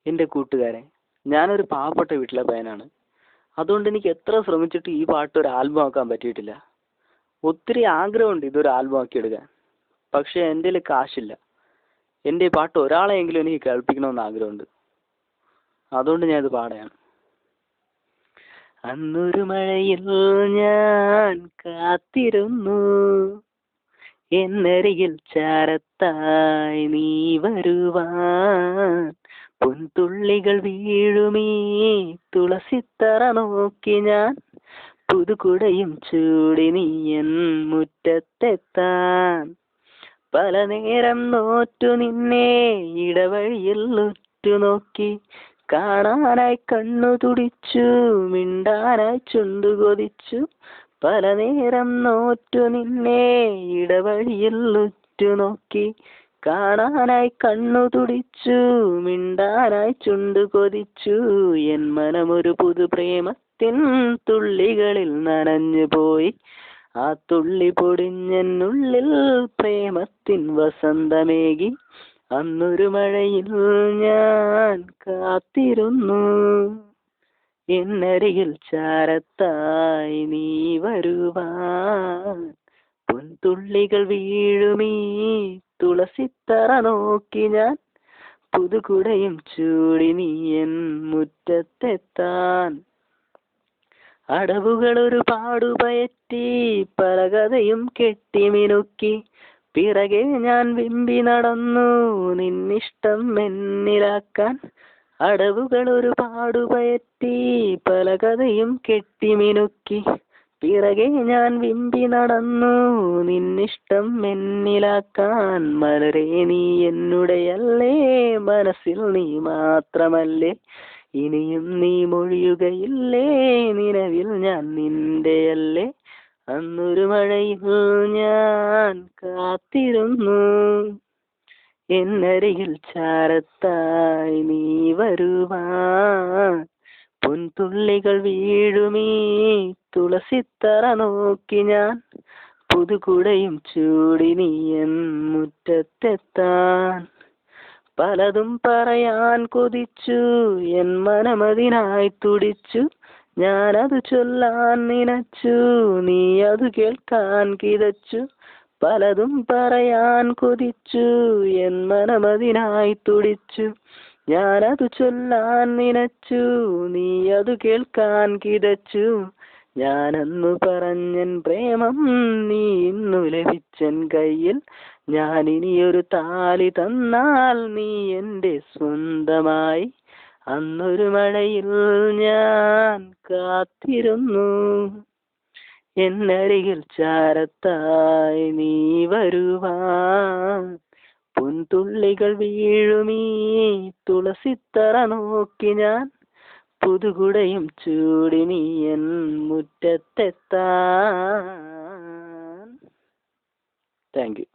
എൻ്റെ കൂട്ടുകാരെ, ഞാനൊരു പാവപ്പെട്ട വീട്ടിലെ പയ്യനാണ്. അതുകൊണ്ട് എനിക്ക് എത്ര ശ്രമിച്ചിട്ട് ഈ പാട്ട് ഒരു ആൽബം ആക്കാൻ പറ്റിയിട്ടില്ല. ഒത്തിരി ആഗ്രഹമുണ്ട് ഇതൊരു ആൽബം ആക്കി എടുക്കാൻ. പക്ഷേ എൻ്റെ കയ്യിൽ കാശില്ല. എൻ്റെ ഈ പാട്ട് ഒരാളെയെങ്കിലും എനിക്ക് കേൾപ്പിക്കണമെന്ന് ആഗ്രഹമുണ്ട്. അതുകൊണ്ട് ഞാനിത് പാടുകയാണ്. അന്നൊരു മഴയിൽ ഞാൻ കാത്തിരുന്നു, എന്നരികിൽ ചാരത്തായി നീ വരുവാൻ. പൊൻതുള്ളികൾ വീഴുമീ തുളസിത്തറ നോക്കി ഞാൻ, പുതുകുടയും ചൂടി നീ എൻ മുറ്റത്തെത്താൻ. പല നേരം നോറ്റു നിന്നെ ഇടവഴിയിൽ ഉറ്റുനോക്കി, കാണാനായി കണ്ണു തുടിച്ചു, മിണ്ടാനായി ചുണ്ടു കൊതിച്ചു. പല നേരം നോറ്റു നിന്നെ ഇടവഴിയിൽ ഉറ്റുനോക്കി, കാണാനായി കണ്ണു തുടിച്ചു, മിണ്ടാനായി ചുണ്ടു കൊതിച്ചു. എൻ മനമൊരു പുതുപ്രേമത്തിൻ തുള്ളികളിൽ നനഞ്ഞു പോയി. ആ തുള്ളി പൊടിഞ്ഞെന്നുള്ളിൽ പ്രേമത്തിൻ വസന്തമേകി. അന്നൊരു മഴയിൽ ഞാൻ കാത്തിരുന്നു, എന്നരികിൽ ചാരത്തായി നീ വരുവാൻ. പൊൻതുള്ളികൾ വീഴുമീ തുളസിത്തറ നോക്കി ഞാൻ, പുതുകുടയും ചൂടി നീ എൻ മുറ്റത്തെത്താൻ. അടവുകൾ ഒരു പാടുപയറ്റി, പല കഥയും കെട്ടിമിനുക്കി, പിറകെ ഞാൻ വിമ്പി നടന്നു നിന്നിഷ്ടം എന്നിലാക്കാൻ. അടവുകൾ ഒരു പാടുപയറ്റി, പല കഥയും കെട്ടിമിനുക്കി, പിറകെ ഞാൻ വിമ്പി നടന്നു നിന്നിഷ്ടം എന്നിലാക്കാൻ. മലരേ നീ എന്നുടെയല്ലേ, മനസ്സിൽ നീ മാത്രമല്ലേ, ഇനിയും നീ മൊഴിയുകയില്ലേ, നിലവിൽ ഞാൻ നിന്റെയല്ലേ. അന്നൊരു മഴയിൽ ഞാൻ കാത്തിരുന്നു, എന്നരികിൽ ചാരത്തായി നീ വരുവാൻ. പൊൻതുള്ളികൾ വീഴുമീ തുളസിത്തറ നോക്കി ഞാൻ, പുതുകുടയും ചൂടി നീ എൻ മുറ്റത്തെത്താൻ. പലതും പറയാൻ കൊതിച്ചു, എൻ മനമതിനായി തുടിച്ചു, ഞാനത് ചൊല്ലാൻ നിനച്ചു, നീ അത് കേൾക്കാൻ കിതച്ചു. പലതും പറയാൻ കൊതിച്ചു, എൻ മനമതിനായി തുടിച്ചു, ഞാനത് ചൊല്ലാൻ നിനച്ചു, നീ അത് കേൾക്കാൻ കിതച്ചു. ഞാനന്നു പറഞ്ഞൻ പ്രേമം നീ ഇന്നു ലഭിച്ചൻ കയ്യിൽ, ഞാനിനിയൊരു താലി തന്നാൽ നീ എൻ്റെ സ്വന്തമായി. അന്നൊരു മഴയിൽ ഞാൻ കാത്തിരുന്നു, എന്നരികിൽ ചാരത്തായി നീ വരുവാൻ. പൊൻതുള്ളികൾ വീഴുമീ തുളസിത്തറ നോക്കി ഞാൻ, പുതുകുടയും ചൂടി നീ എൻ മുറ്റത്തെത്താൻ. Thank you.